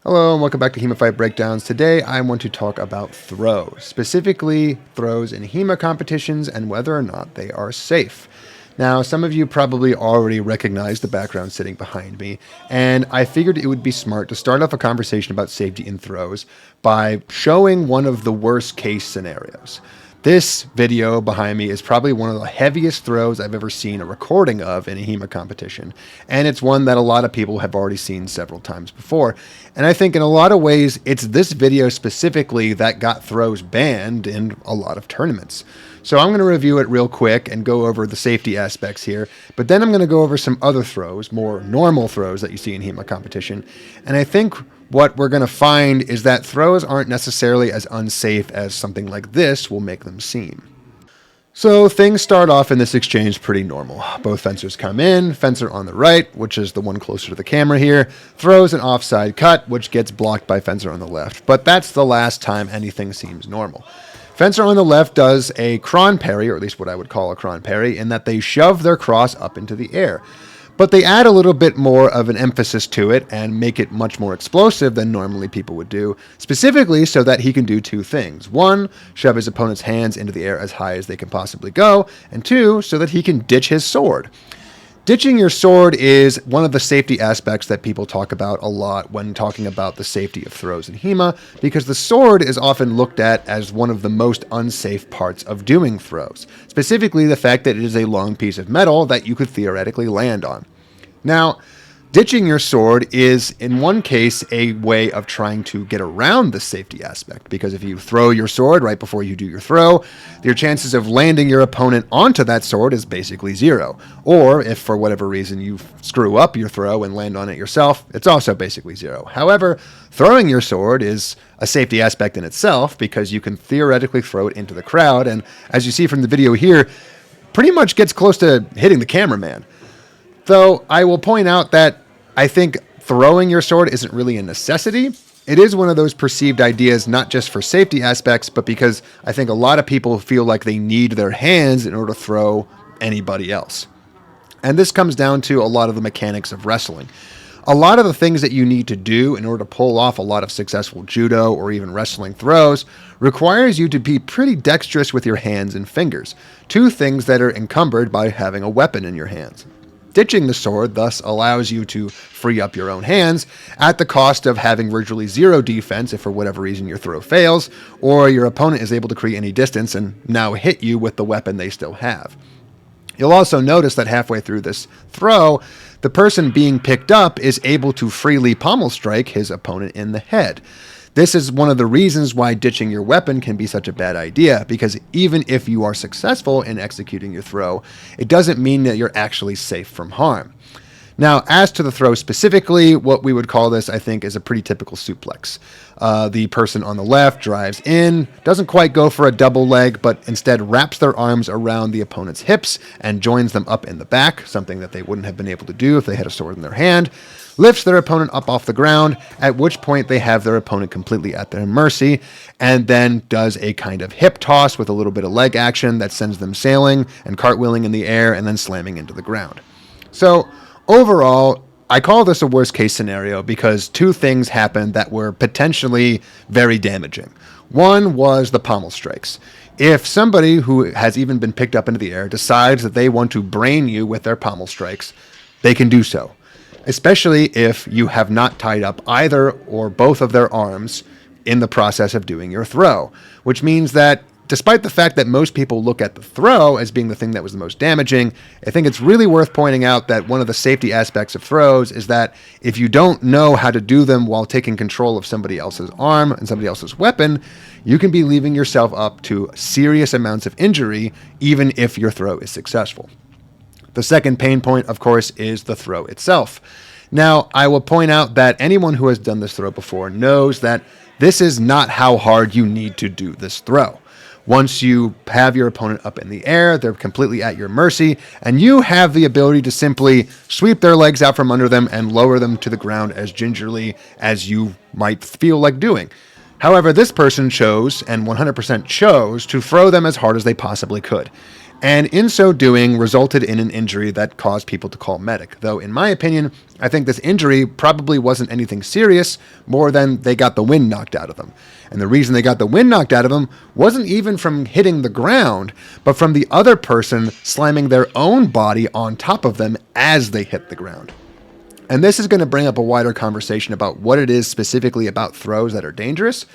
Hello and welcome back to HEMA Fight Breakdowns. Today I want to talk about throws, specifically throws in HEMA competitions and whether or not they are safe. Now, some of you probably already recognize the background sitting behind me, and I figured it would be smart to start off a conversation about safety in throws by showing one of the worst case scenarios. This video behind me is probably one of the heaviest throws I've ever seen a recording of in a HEMA competition, and it's one that a lot of people have already seen several times before. And I think in a lot of ways, it's this video specifically that got throws banned in a lot of tournaments. So I'm going to review it real quick and go over the safety aspects here, but then I'm going to go over some other throws, more normal throws that you see in HEMA competition. And I think what we're going to find is that throws aren't necessarily as unsafe as something like this will make them seem. So things start off in this exchange pretty normal. Both fencers come in, fencer on the right, which is the one closer to the camera here, throws an offside cut, which gets blocked by fencer on the left. But that's the last time anything seems normal. Fencer on the left does a cron parry, or at least what I would call a cron parry, in that they shove their cross up into the air. But they add a little bit more of an emphasis to it and make it much more explosive than normally people would do, specifically so that he can do two things. One, shove his opponent's hands into the air as high as they can possibly go, and two, so that he can ditch his sword. Ditching your sword is one of the safety aspects that people talk about a lot when talking about the safety of throws in HEMA, because the sword is often looked at as one of the most unsafe parts of doing throws, specifically the fact that it is a long piece of metal that you could theoretically land on. Now, ditching your sword is, in one case, a way of trying to get around the safety aspect, because if you throw your sword right before you do your throw, your chances of landing your opponent onto that sword is basically zero. Or if for whatever reason you screw up your throw and land on it yourself, it's also basically zero. However, throwing your sword is a safety aspect in itself, because you can theoretically throw it into the crowd, and as you see from the video here, pretty much gets close to hitting the cameraman. Though I will point out that I think throwing your sword isn't really a necessity. It is one of those perceived ideas, not just for safety aspects, but because I think a lot of people feel like they need their hands in order to throw anybody else. And this comes down to a lot of the mechanics of wrestling. A lot of the things that you need to do in order to pull off a lot of successful judo or even wrestling throws requires you to be pretty dexterous with your hands and fingers, two things that are encumbered by having a weapon in your hands. Ditching the sword thus allows you to free up your own hands at the cost of having virtually zero defense if for whatever reason your throw fails, or your opponent is able to create any distance and now hit you with the weapon they still have. You'll also notice that halfway through this throw, the person being picked up is able to freely pommel strike his opponent in the head. This is one of the reasons why ditching your weapon can be such a bad idea, because even if you are successful in executing your throw, it doesn't mean that you're actually safe from harm. Now, as to the throw specifically, what we would call this, I think, is a pretty typical suplex. The person on the left drives in, doesn't quite go for a double leg, but instead wraps their arms around the opponent's hips and joins them up in the back, something that they wouldn't have been able to do if they had a sword in their hand, lifts their opponent up off the ground, at which point they have their opponent completely at their mercy, and then does a kind of hip toss with a little bit of leg action that sends them sailing and cartwheeling in the air and then slamming into the ground. So, overall, I call this a worst case scenario because two things happened that were potentially very damaging. One was the pommel strikes. If somebody who has even been picked up into the air decides that they want to brain you with their pommel strikes, they can do so, especially if you have not tied up either or both of their arms in the process of doing your throw, which means that despite the fact that most people look at the throw as being the thing that was the most damaging, I think it's really worth pointing out that one of the safety aspects of throws is that if you don't know how to do them while taking control of somebody else's arm and somebody else's weapon, you can be leaving yourself up to serious amounts of injury, even if your throw is successful. The second pain point, of course, is the throw itself. Now, I will point out that anyone who has done this throw before knows that this is not how hard you need to do this throw. Once you have your opponent up in the air, they're completely at your mercy, and you have the ability to simply sweep their legs out from under them and lower them to the ground as gingerly as you might feel like doing. However, this person chose, and 100% chose, to throw them as hard as they possibly could. and in so doing resulted in an injury that caused people to call medic. Though in my opinion, I think this injury probably wasn't anything serious more than they got the wind knocked out of them. And the reason they got the wind knocked out of them wasn't even from hitting the ground, but from the other person slamming their own body on top of them as they hit the ground. And this is going to bring up a wider conversation about what it is specifically about throws that are dangerous.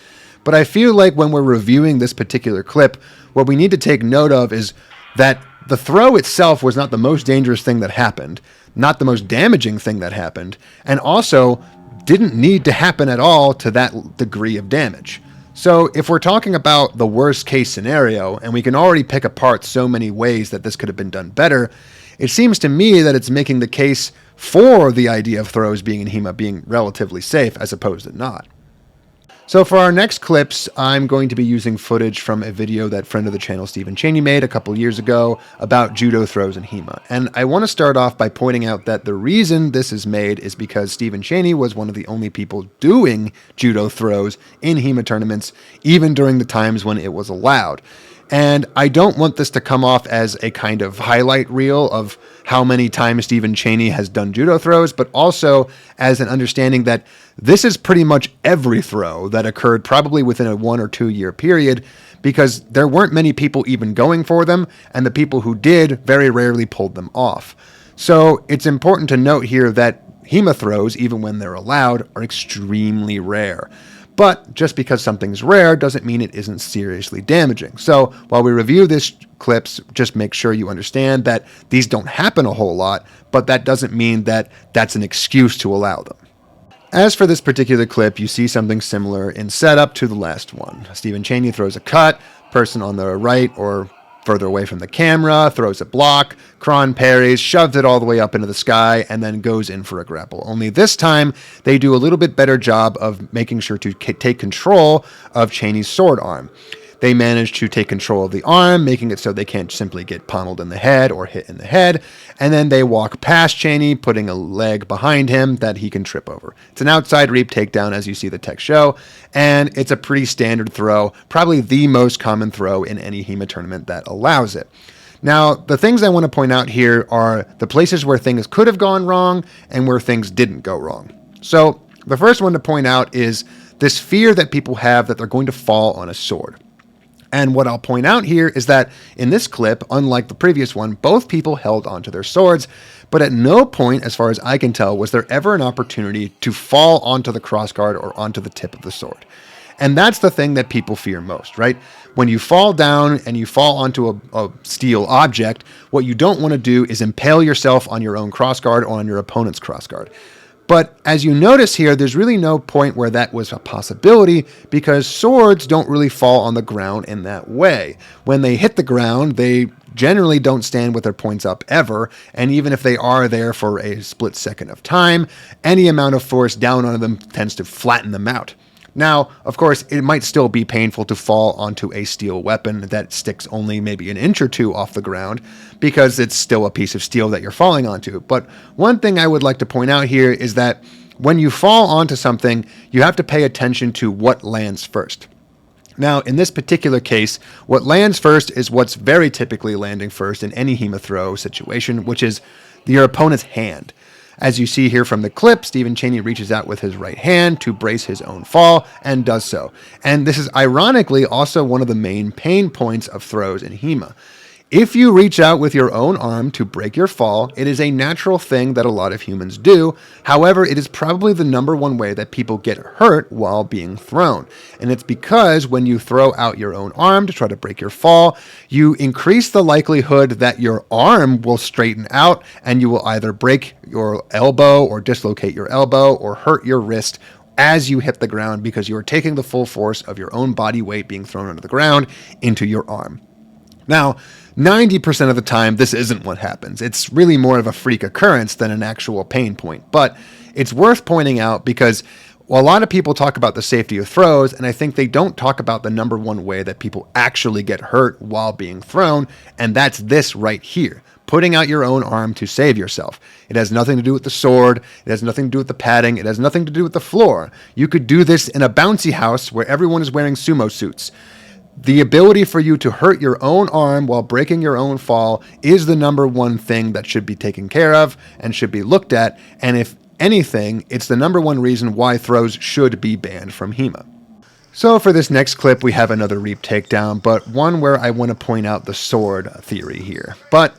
But I feel like when we're reviewing this particular clip, what we need to take note of is that the throw itself was not the most dangerous thing that happened, not the most damaging thing that happened, and also didn't need to happen at all to that degree of damage. So if we're talking about the worst case scenario, and we can already pick apart so many ways that this could have been done better, it seems to me that it's making the case for the idea of throws being in HEMA being relatively safe as opposed to not. So for our next clips, I'm going to be using footage from a video that friend of the channel, Stephen Cheney, made a couple years ago about judo throws in HEMA. And I want to start off by pointing out that the reason this is made is because Stephen Cheney was one of the only people doing judo throws in HEMA tournaments, even during the times when it was allowed. And I don't want this to come off as a kind of highlight reel of how many times Stephen Cheney has done judo throws, but also as an understanding that this is pretty much every throw that occurred probably within a 1 or 2 year period, because there weren't many people even going for them, and the people who did very rarely pulled them off. So it's important to note here that HEMA throws, even when they're allowed, are extremely rare. But just because something's rare doesn't mean it isn't seriously damaging. So while we review these clips, just make sure you understand that these don't happen a whole lot, but that doesn't mean that that's an excuse to allow them. As for this particular clip, you see something similar in setup to the last one. Stephen Cheney throws a cut, person on the right or further away from the camera throws a block, Kron parries, shoves it all the way up into the sky, and then goes in for a grapple. Only this time, they do a little bit better job of making sure to take control of Cheney's sword arm. They manage to take control of the arm, making it so they can't simply get pommeled in the head or hit in the head. And then they walk past Cheney, putting a leg behind him that he can trip over. It's an outside reap takedown, as you see the text show, and it's a pretty standard throw, probably the most common throw in any HEMA tournament that allows it. Now, the things I want to point out here are the places where things could have gone wrong and where things didn't go wrong. So the first one to point out is this fear that people have that they're going to fall on a sword. And what I'll point out here is that in this clip, unlike the previous one, both people held onto their swords, but at no point, as far as I can tell, was there ever an opportunity to fall onto the crossguard or onto the tip of the sword. And that's the thing that people fear most, right? When you fall down and you fall onto a steel object, what you don't want to do is impale yourself on your own crossguard or on your opponent's crossguard. But as you notice here, there's really no point where that was a possibility because swords don't really fall on the ground in that way. When they hit the ground, they generally don't stand with their points up ever, and even if they are there for a split second of time, any amount of force down on them tends to flatten them out. Now, of course, it might still be painful to fall onto a steel weapon that sticks only maybe an inch or two off the ground because it's still a piece of steel that you're falling onto. But one thing I would like to point out here is that when you fall onto something, you have to pay attention to what lands first. Now, in this particular case, what lands first is what's very typically landing first in any HEMA throw situation, which is your opponent's hand. As you see here from the clip, Stephen Cheney reaches out with his right hand to brace his own fall and does so. And this is ironically also one of the main pain points of throws in HEMA. If you reach out with your own arm to break your fall, it is a natural thing that a lot of humans do. However, it is probably the number one way that people get hurt while being thrown. And it's because when you throw out your own arm to try to break your fall, you increase the likelihood that your arm will straighten out and you will either break your elbow or dislocate your elbow or hurt your wrist as you hit the ground because you are taking the full force of your own body weight being thrown onto the ground into your arm. Now, 90% of the time, this isn't what happens. It's really more of a freak occurrence than an actual pain point. But it's worth pointing out because a lot of people talk about the safety of throws, and I think they don't talk about the number one way that people actually get hurt while being thrown, and that's this right here. Putting out your own arm to save yourself. It has nothing to do with the sword. It has nothing to do with the padding. It has nothing to do with the floor. You could do this in a bouncy house where everyone is wearing sumo suits. The ability for you to hurt your own arm while breaking your own fall is the number one thing that should be taken care of and should be looked at. And if anything, it's the number one reason why throws should be banned from HEMA. So for this next clip, we have another reap takedown, but one where I want to point out the sword theory here. But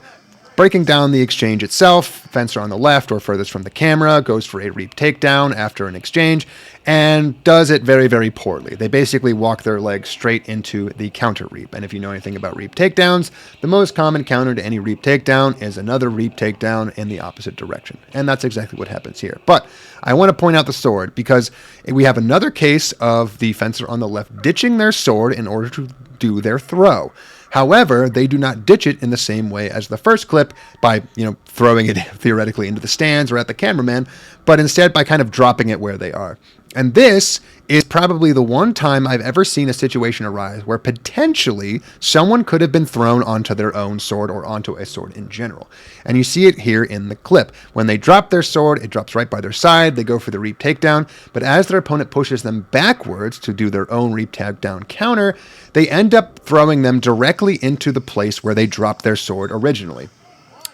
breaking down the exchange itself, fencer on the left or furthest from the camera goes for a reap takedown after an exchange and does it very, very poorly. They basically walk their legs straight into the counter reap. And if you know anything about reap takedowns, the most common counter to any reap takedown is another reap takedown in the opposite direction. And that's exactly what happens here. But I want to point out the sword because we have another case of the fencer on the left ditching their sword in order to do their throw. However, they do not ditch it in the same way as the first clip by, throwing it theoretically into the stands or at the cameraman, but instead by kind of dropping it where they are. And this is probably the one time I've ever seen a situation arise where potentially someone could have been thrown onto their own sword or onto a sword in general. And you see it here in the clip. When they drop their sword, it drops right by their side. They go for the reap takedown, but as their opponent pushes them backwards to do their own reap takedown counter, they end up throwing them directly into the place where they dropped their sword originally.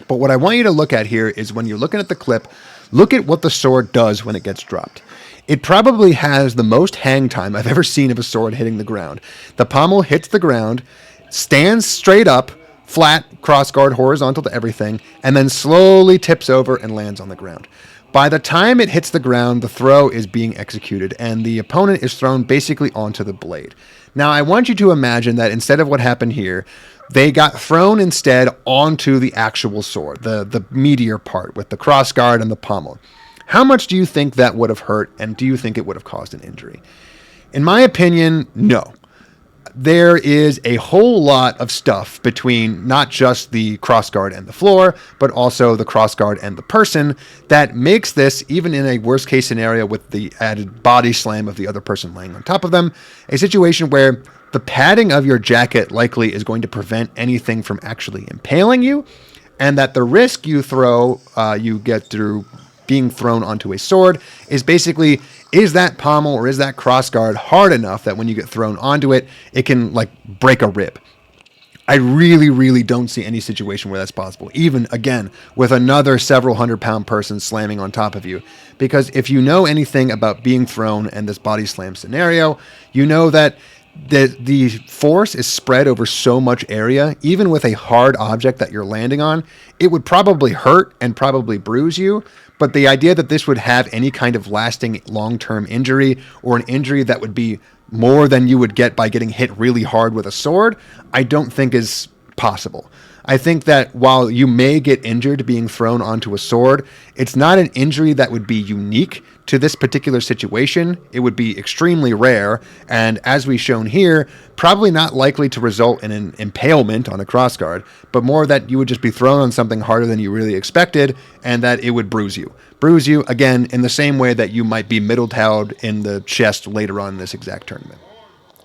But what I want you to look at here is when you're looking at the clip, look at what the sword does when it gets dropped. It probably has the most hang time I've ever seen of a sword hitting the ground. The pommel hits the ground, stands straight up, flat, crossguard, horizontal to everything, and then slowly tips over and lands on the ground. By the time it hits the ground, the throw is being executed, and the opponent is thrown basically onto the blade. Now, I want you to imagine that instead of what happened here, they got thrown instead onto the actual sword, the meatier part with the crossguard and the pommel. How much do you think that would have hurt, and do you think it would have caused an injury? In my opinion, no. There is a whole lot of stuff between not just the crossguard and the floor, but also the crossguard and the person that makes this, even in a worst case scenario with the added body slam of the other person laying on top of them, a situation where the padding of your jacket likely is going to prevent anything from actually impaling you, and that the risk you get through being thrown onto a sword is basically, is that pommel or is that crossguard hard enough that when you get thrown onto it, it can break a rib? I really, really don't see any situation where that's possible, even again with another several 100-pound person slamming on top of you. Because if you know anything about being thrown and this body slam scenario, you know that the force is spread over so much area. Even with a hard object that you're landing on, it would probably hurt and probably bruise you. But the idea that this would have any kind of lasting long-term injury or an injury that would be more than you would get by getting hit really hard with a sword, I don't think is possible. I think that while you may get injured being thrown onto a sword, it's not an injury that would be unique to this particular situation. It would be extremely rare, and as we've shown here, probably not likely to result in an impalement on a crossguard, but more that you would just be thrown on something harder than you really expected, and that it would bruise you. Bruise you, again, in the same way that you might be middle-towed in the chest later on in this exact tournament.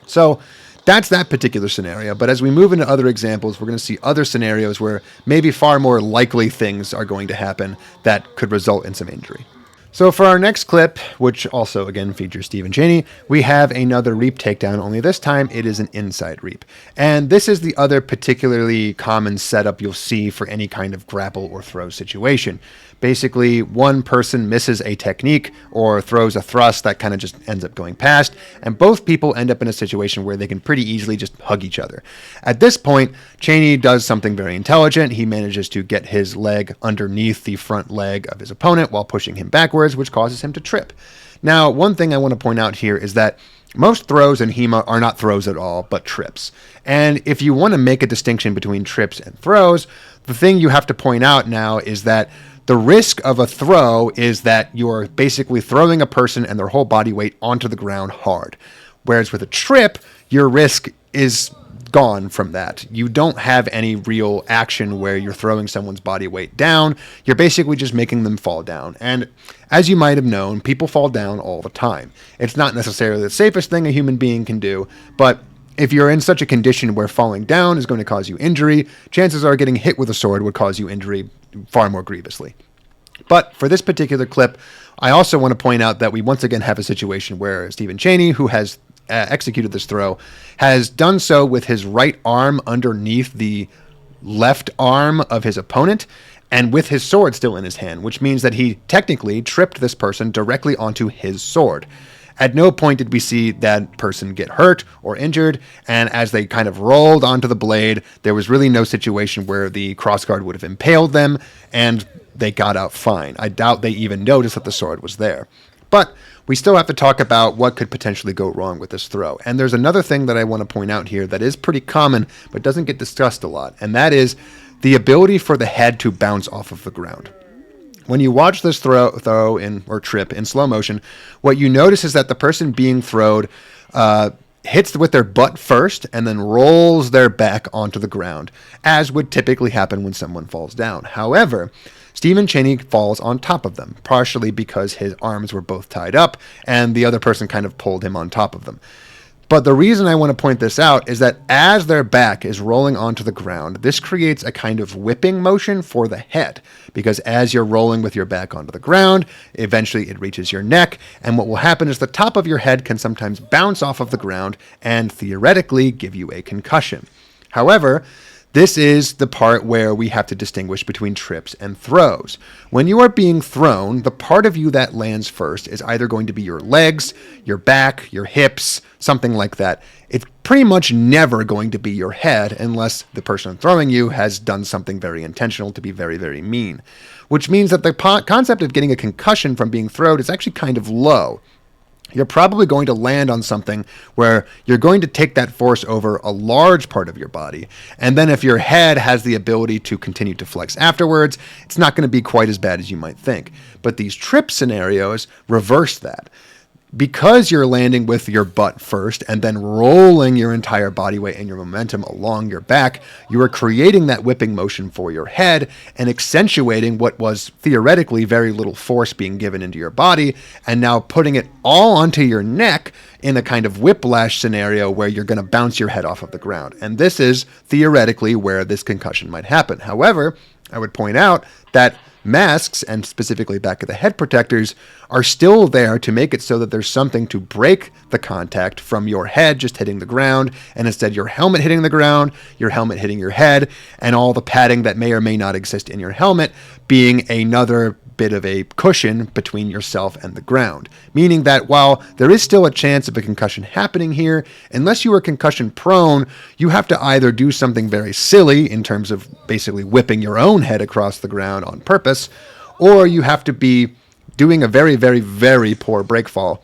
So that's that particular scenario, but as we move into other examples, we're going to see other scenarios where maybe far more likely things are going to happen that could result in some injury. So for our next clip, which also again features Stephen Chaney, we have another reap takedown, only this time it is an inside reap. And this is the other particularly common setup you'll see for any kind of grapple or throw situation. Basically, one person misses a technique or throws a thrust that kind of just ends up going past, and both people end up in a situation where they can pretty easily just hug each other. At this point, Chaney does something very intelligent. He manages to get his leg underneath the front leg of his opponent while pushing him backwards, which causes him to trip. Now, one thing I want to point out here is that most throws in HEMA are not throws at all, but trips. And if you want to make a distinction between trips and throws, the thing you have to point out now is that the risk of a throw is that you're basically throwing a person and their whole body weight onto the ground hard. Whereas with a trip, your risk is gone from that. You don't have any real action where you're throwing someone's body weight down. You're basically just making them fall down. And as you might have known, people fall down all the time. It's not necessarily the safest thing a human being can do, but if you're in such a condition where falling down is going to cause you injury, chances are getting hit with a sword would cause you injury far more grievously. But for this particular clip, I also want to point out that we once again have a situation where Stephen Chaney, who has executed this throw has done so with his right arm underneath the left arm of his opponent and with his sword still in his hand, which means that he technically tripped this person directly onto his sword. At no point did we see that person get hurt or injured, and as they kind of rolled onto the blade, there was really no situation where the crossguard would have impaled them, and they got out fine. I doubt they even noticed that the sword was there. But we still have to talk about what could potentially go wrong with this throw. And there's another thing that I want to point out here that is pretty common, but doesn't get discussed a lot, and that is the ability for the head to bounce off of the ground. When you watch this throw in or trip in slow motion, what you notice is that the person being throwed hits with their butt first and then rolls their back onto the ground, as would typically happen when someone falls down. However, Stephen Chaney falls on top of them, partially because his arms were both tied up and the other person kind of pulled him on top of them. But the reason I want to point this out is that as their back is rolling onto the ground, this creates a kind of whipping motion for the head, because as you're rolling with your back onto the ground, eventually it reaches your neck, and what will happen is the top of your head can sometimes bounce off of the ground and theoretically give you a concussion. However, this is the part where we have to distinguish between trips and throws. When you are being thrown, the part of you that lands first is either going to be your legs, your back, your hips, something like that. It's pretty much never going to be your head unless the person throwing you has done something very intentional to be very, very mean. Which means that the concept of getting a concussion from being thrown is actually kind of low. You're probably going to land on something where you're going to take that force over a large part of your body. And then if your head has the ability to continue to flex afterwards, it's not going to be quite as bad as you might think. But these trip scenarios reverse that. Because you're landing with your butt first and then rolling your entire body weight and your momentum along your back, you are creating that whipping motion for your head and accentuating what was theoretically very little force being given into your body, and now putting it all onto your neck in a kind of whiplash scenario where you're going to bounce your head off of the ground. And this is theoretically where this concussion might happen. However, I would point out that masks, and specifically back of the head protectors, are still there to make it so that there's something to break the contact from your head just hitting the ground, and instead your helmet hitting the ground, your helmet hitting your head, and all the padding that may or may not exist in your helmet being another bit of a cushion between yourself and the ground. Meaning that while there is still a chance of a concussion happening here, unless you are concussion prone, you have to either do something very silly in terms of basically whipping your own head across the ground on purpose, or you have to be doing a very, very, very poor break fall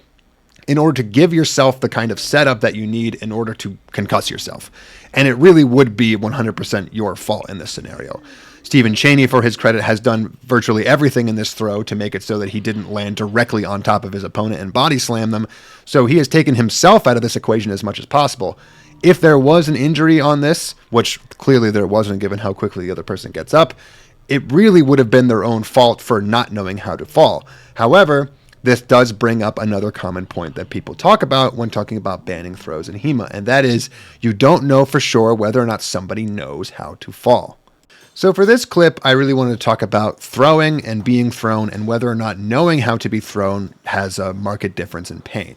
in order to give yourself the kind of setup that you need in order to concuss yourself. And it really would be 100% your fault in this scenario. Stephen Chaney, for his credit, has done virtually everything in this throw to make it so that he didn't land directly on top of his opponent and body slam them. So he has taken himself out of this equation as much as possible. If there was an injury on this, which clearly there wasn't given how quickly the other person gets up, it really would have been their own fault for not knowing how to fall. However, this does bring up another common point that people talk about when talking about banning throws in HEMA, and that is you don't know for sure whether or not somebody knows how to fall. So for this clip, I really wanted to talk about throwing and being thrown and whether or not knowing how to be thrown has a marked difference in pain.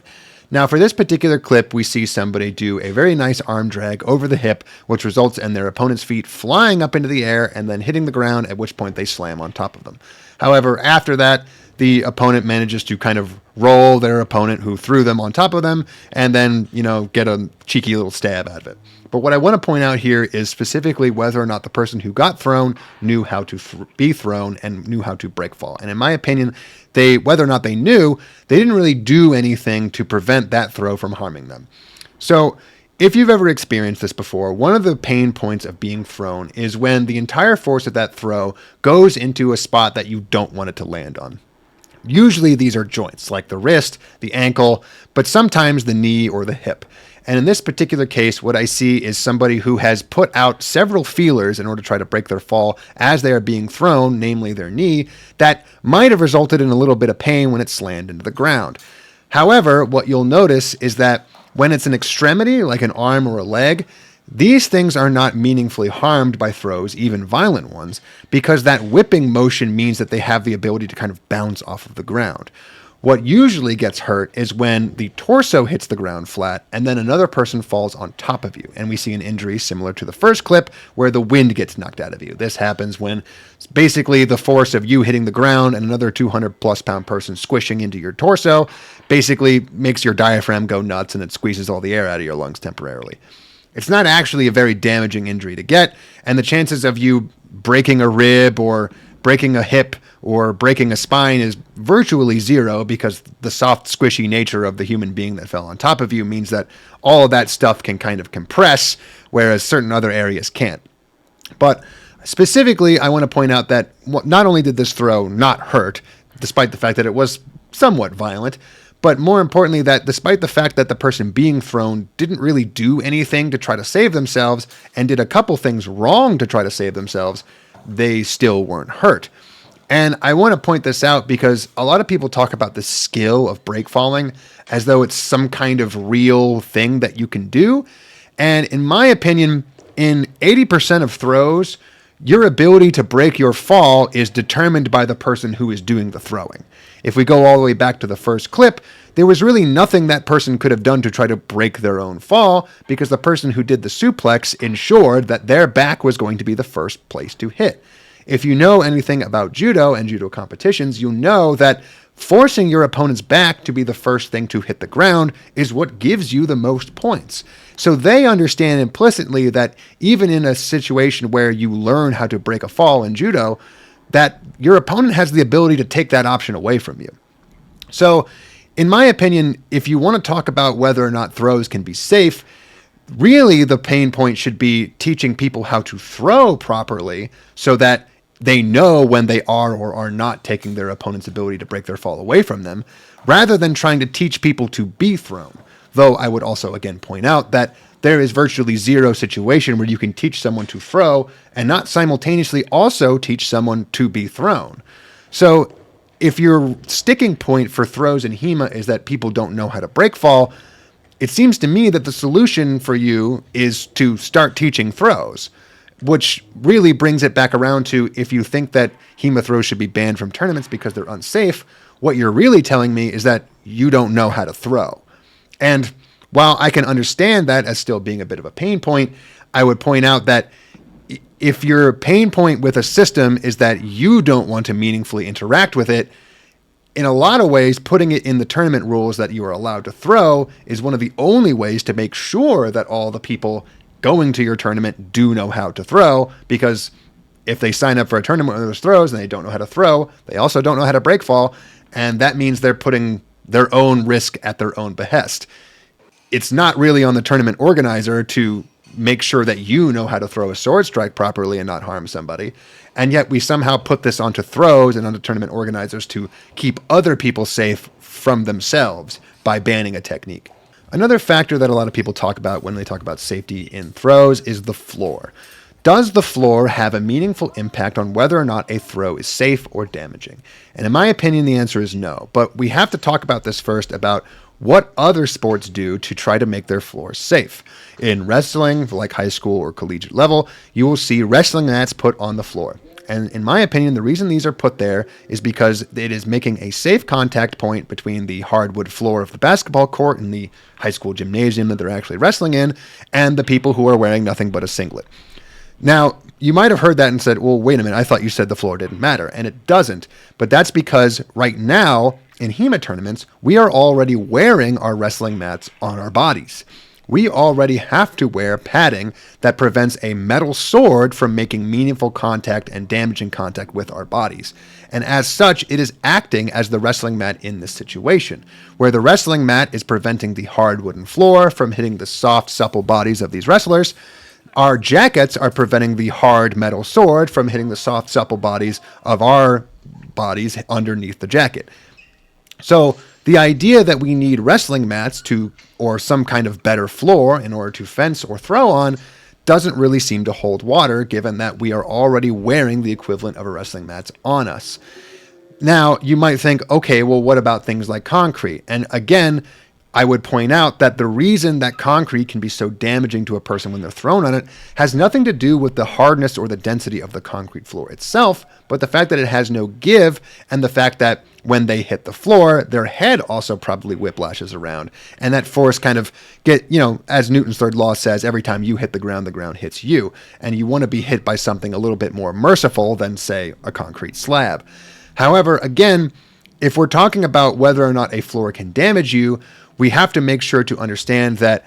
Now, for this particular clip, we see somebody do a very nice arm drag over the hip, which results in their opponent's feet flying up into the air and then hitting the ground, at which point they slam on top of them. However, after that, the opponent manages to kind of roll their opponent who threw them on top of them and then, get a cheeky little stab out of it. But what I want to point out here is specifically whether or not the person who got thrown knew how to be thrown and knew how to break fall. And in my opinion, whether or not they knew, they didn't really do anything to prevent that throw from harming them. So if you've ever experienced this before, one of the pain points of being thrown is when the entire force of that throw goes into a spot that you don't want it to land on. Usually these are joints like the wrist, the ankle, but sometimes the knee or the hip. And in this particular case, what I see is somebody who has put out several feelers in order to try to break their fall as they are being thrown, namely their knee, that might have resulted in a little bit of pain when it slammed into the ground. However, what you'll notice is that when it's an extremity, like an arm or a leg, these things are not meaningfully harmed by throws, even violent ones, because that whipping motion means that they have the ability to kind of bounce off of the ground. What usually gets hurt is when the torso hits the ground flat and then another person falls on top of you. And we see an injury similar to the first clip where the wind gets knocked out of you. This happens when basically the force of you hitting the ground and another 200 plus pound person squishing into your torso basically makes your diaphragm go nuts and it squeezes all the air out of your lungs temporarily. It's not actually a very damaging injury to get, and the chances of you breaking a rib or breaking a hip or breaking a spine is virtually zero because the soft, squishy nature of the human being that fell on top of you means that all of that stuff can kind of compress, whereas certain other areas can't. But specifically, I want to point out that not only did this throw not hurt, despite the fact that it was somewhat violent, but more importantly, that despite the fact that the person being thrown didn't really do anything to try to save themselves and did a couple things wrong to try to save themselves, they still weren't hurt. And I want to point this out because a lot of people talk about the skill of break falling as though it's some kind of real thing that you can do. And in my opinion, in 80% of throws, your ability to break your fall is determined by the person who is doing the throwing. If we go all the way back to the first clip, there was really nothing that person could have done to try to break their own fall because the person who did the suplex ensured that their back was going to be the first place to hit. If you know anything about judo and judo competitions, you'll know that forcing your opponent's back to be the first thing to hit the ground is what gives you the most points. So they understand implicitly that even in a situation where you learn how to break a fall in judo, that your opponent has the ability to take that option away from you. So, in my opinion, if you want to talk about whether or not throws can be safe, really the pain point should be teaching people how to throw properly so that they know when they are or are not taking their opponent's ability to break their fall away from them, rather than trying to teach people to be thrown. Though I would also again point out that there is virtually zero situation where you can teach someone to throw and not simultaneously also teach someone to be thrown. So if your sticking point for throws in HEMA is that people don't know how to break fall, it seems to me that the solution for you is to start teaching throws, which really brings it back around to if you think that HEMA throws should be banned from tournaments because they're unsafe, what you're really telling me is that you don't know how to throw. And while I can understand that as still being a bit of a pain point, I would point out that if your pain point with a system is that you don't want to meaningfully interact with it, in a lot of ways, putting it in the tournament rules that you are allowed to throw is one of the only ways to make sure that all the people going to your tournament do know how to throw, because if they sign up for a tournament where there's throws and they don't know how to throw, they also don't know how to break fall, and that means they're putting their own risk at their own behest. It's not really on the tournament organizer to make sure that you know how to throw a sword strike properly and not harm somebody. And yet we somehow put this onto throws and onto tournament organizers to keep other people safe from themselves by banning a technique. Another factor that a lot of people talk about when they talk about safety in throws is the floor. Does the floor have a meaningful impact on whether or not a throw is safe or damaging? And in my opinion, the answer is no. But we have to talk about this first about what other sports do to try to make their floors safe. In wrestling, like high school or collegiate level, you will see wrestling mats put on the floor. And in my opinion, the reason these are put there is because it is making a safe contact point between the hardwood floor of the basketball court and the high school gymnasium that they're actually wrestling in, and the people who are wearing nothing but a singlet. Now, you might have heard that and said, well, wait a minute, I thought you said the floor didn't matter. And it doesn't. But that's because right now, in HEMA tournaments, we are already wearing our wrestling mats on our bodies. We already have to wear padding that prevents a metal sword from making meaningful contact and damaging contact with our bodies. And as such, it is acting as the wrestling mat in this situation, where the wrestling mat is preventing the hard wooden floor from hitting the soft, supple bodies of these wrestlers. Our jackets are preventing the hard metal sword from hitting the soft, supple bodies of our bodies underneath the jacket. So the idea that we need wrestling mats or some kind of better floor in order to fence or throw on doesn't really seem to hold water, given that we are already wearing the equivalent of a wrestling mat on us. Now, you might think, okay, well, what about things like concrete? And again, I would point out that the reason that concrete can be so damaging to a person when they're thrown on it has nothing to do with the hardness or the density of the concrete floor itself, but the fact that it has no give, and the fact that when they hit the floor, their head also probably whiplashes around. And that force kind of as Newton's third law says, every time you hit the ground hits you. And you want to be hit by something a little bit more merciful than, say, a concrete slab. However, again, if we're talking about whether or not a floor can damage you, we have to make sure to understand that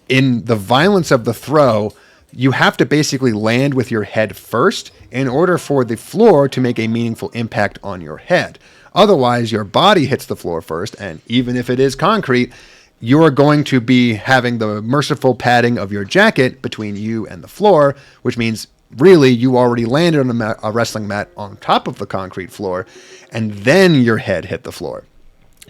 in the violence of the throw, you have to basically land with your head first in order for the floor to make a meaningful impact on your head. Otherwise, your body hits the floor first, and even if it is concrete, you're going to be having the merciful padding of your jacket between you and the floor, which means really you already landed on a wrestling mat on top of the concrete floor, and then your head hit the floor.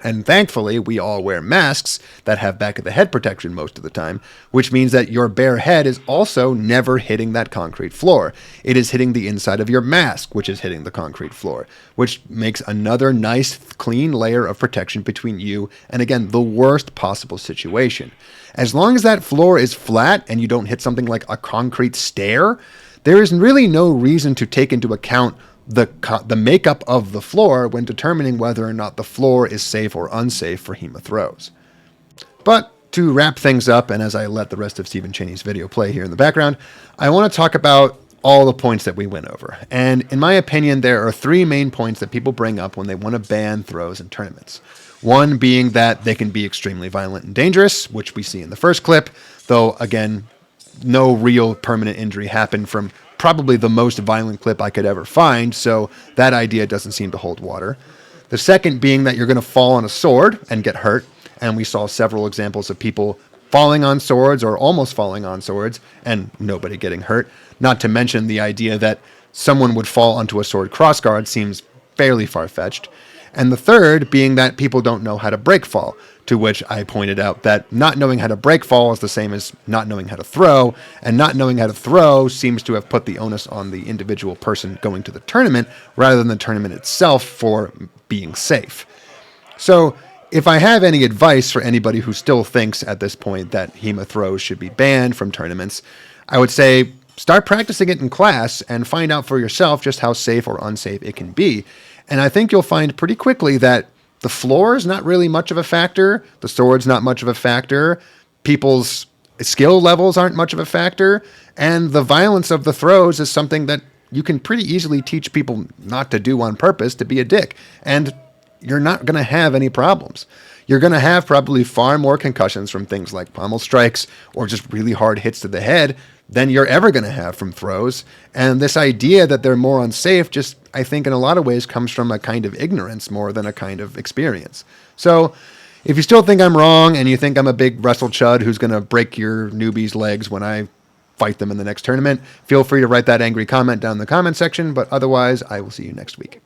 And thankfully, we all wear masks that have back of the head protection most of the time, which means that your bare head is also never hitting that concrete floor. It is hitting the inside of your mask, which is hitting the concrete floor, which makes another nice, clean layer of protection between you and, again, the worst possible situation. As long as that floor is flat and you don't hit something like a concrete stair, there is really no reason to take into account the makeup of the floor when determining whether or not the floor is safe or unsafe for HEMA throws. But to wrap things up, and as I let the rest of Stephen Chaney's video play here in the background, I want to talk about all the points that we went over. And in my opinion, there are three main points that people bring up when they want to ban throws in tournaments. One being that they can be extremely violent and dangerous, which we see in the first clip, though, again, no real permanent injury happened from probably the most violent clip I could ever find, so that idea doesn't seem to hold water. The second being that you're going to fall on a sword and get hurt, and we saw several examples of people falling on swords or almost falling on swords and nobody getting hurt. Not to mention the idea that someone would fall onto a sword crossguard seems fairly far-fetched. And the third being that people don't know how to break fall, to which I pointed out that not knowing how to break fall is the same as not knowing how to throw, and not knowing how to throw seems to have put the onus on the individual person going to the tournament rather than the tournament itself for being safe. So if I have any advice for anybody who still thinks at this point that HEMA throws should be banned from tournaments, I would say start practicing it in class and find out for yourself just how safe or unsafe it can be. And I think you'll find pretty quickly that the floor is not really much of a factor. The sword's not much of a factor. People's skill levels aren't much of a factor. And the violence of the throws is something that you can pretty easily teach people not to do on purpose, to be a dick. And you're not going to have any problems. You're going to have probably far more concussions from things like pommel strikes or just really hard hits to the head than you're ever going to have from throws. And this idea that they're more unsafe just, I think, in a lot of ways comes from a kind of ignorance more than a kind of experience. So if you still think I'm wrong and you think I'm a big wrestle chud who's going to break your newbies' legs when I fight them in the next tournament, feel free to write that angry comment down in the comment section. But otherwise, I will see you next week.